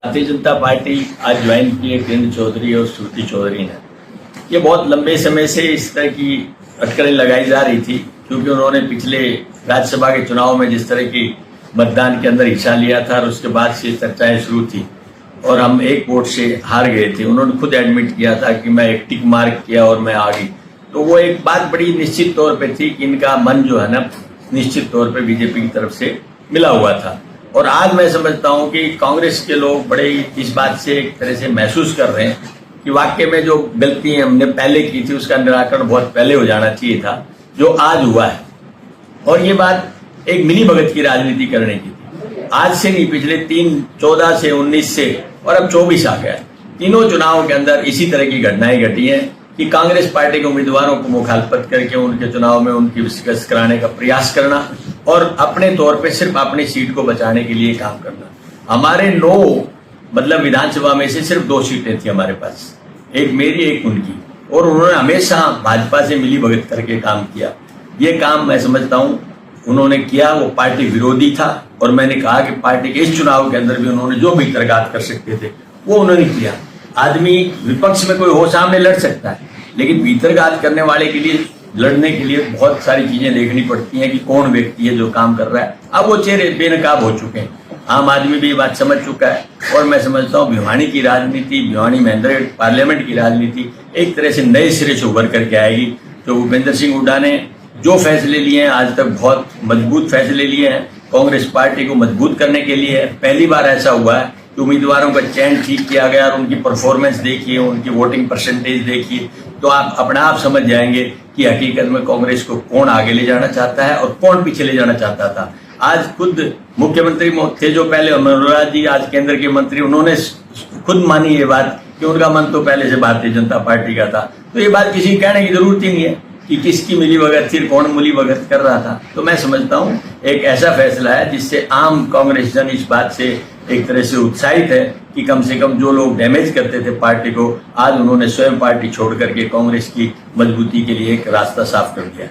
Bharatiya Janata party आज join की है केंद्र चौधरी और श्रुति चौधरी ने। ये बहुत लंबे समय से इस तरह की अटकलें लगाई जा रही थी, क्योंकि उन्होंने पिछले राज्यसभा के चुनाव में जिस तरह की मतदान के अंदर हिस्सा लिया था और उसके बाद से चर्चाएं शुरू थी और हम एक वोट से हार गए थे। उन्होंने खुद एडमिट किया था कि मैं एक टिक मार्क किया और मैं आ गई। तो वो एक बात बड़ी निश्चित तौर पे थी कि इनका मन जो है ना निश्चित तौर पे बीजेपी की तरफ से मिला हुआ था। और आज मैं समझता हूं कि कांग्रेस के लोग बड़े इस बात से एक तरह से महसूस कर रहे हैं कि वाकई में जो गलती हमने पहले की थी उसका निराकरण बहुत पहले हो जाना चाहिए था, जो आज हुआ है। और ये बात एक मिली भगत की राजनीति करने की थी, आज से नहीं, पिछले 14 से 19 से और अब 24 आ गया। तीनों चुनावों के अंदर इसी तरह की घटनाएं घटी हैं कि कांग्रेस पार्टी के उम्मीदवारों को मुखालफत करके उनके चुनाव में उनकी शिकस्त कराने का प्रयास करना और अपने तौर पे सिर्फ अपनी सीट को बचाने के लिए काम करना। हमारे 9 विधानसभा में से सिर्फ 2 सीटें थी हमारे पास, एक मेरी एक उनकी, और उन्होंने हमेशा भाजपा से मिली भगत करके काम किया। ये काम मैं समझता हूं उन्होंने किया, वो पार्टी विरोधी था। और मैंने कहा कि पार्टी के इस चुनाव के अंदर भी उन्होंने जो भी तरगात कर सकते थे वो उन्होंने किया। आदमी विपक्ष में कोई हो सामने लड़ सकता है, लेकिन भीतरघात करने वाले के लिए, लड़ने के लिए बहुत सारी चीजें देखनी पड़ती हैं कि कौन व्यक्ति है जो काम कर रहा है। अब वो चेहरे बेनकाब हो चुके हैं, आम आदमी भी ये बात समझ चुका है। और मैं समझता हूँ भिवानी की राजनीति, भिवानी महेंद्रगढ़ पार्लियामेंट की राजनीति एक तरह से नए सिरे से उभर करके आएगी। तो भूपेंद्र सिंह हुड्डा ने जो फैसले लिए हैं आज तक बहुत मजबूत फैसले लिए हैं, कांग्रेस पार्टी को मजबूत करने के लिए। पहली बार ऐसा हुआ है कि उम्मीदवारों का चयन ठीक किया गया और उनकी परफॉर्मेंस देखिए, उनकी वोटिंग परसेंटेज देखिए, तो आप अपना आप समझ जाएंगे कि हकीकत में कांग्रेस को कौन आगे ले जाना चाहता है और कौन पीछे ले जाना चाहता था। आज खुद मुख्यमंत्री थे जो पहले, मनोहर जी आज केंद्र के मंत्री, उन्होंने खुद मानी ये बात कि उनका मन तो पहले से भारतीय जनता पार्टी का था। तो ये बात किसी कहने की जरूरत ही नहीं है कि किसकी मिली भगत थी, कौन मिली भगत कर रहा था। तो मैं समझता हूँ एक ऐसा फैसला है जिससे आम कांग्रेस जन इस बात से एक तरह से उत्साहित है कि कम से कम जो लोग डैमेज करते थे पार्टी को, आज उन्होंने स्वयं पार्टी छोड़ करके कांग्रेस की मजबूती के लिए एक रास्ता साफ कर दिया।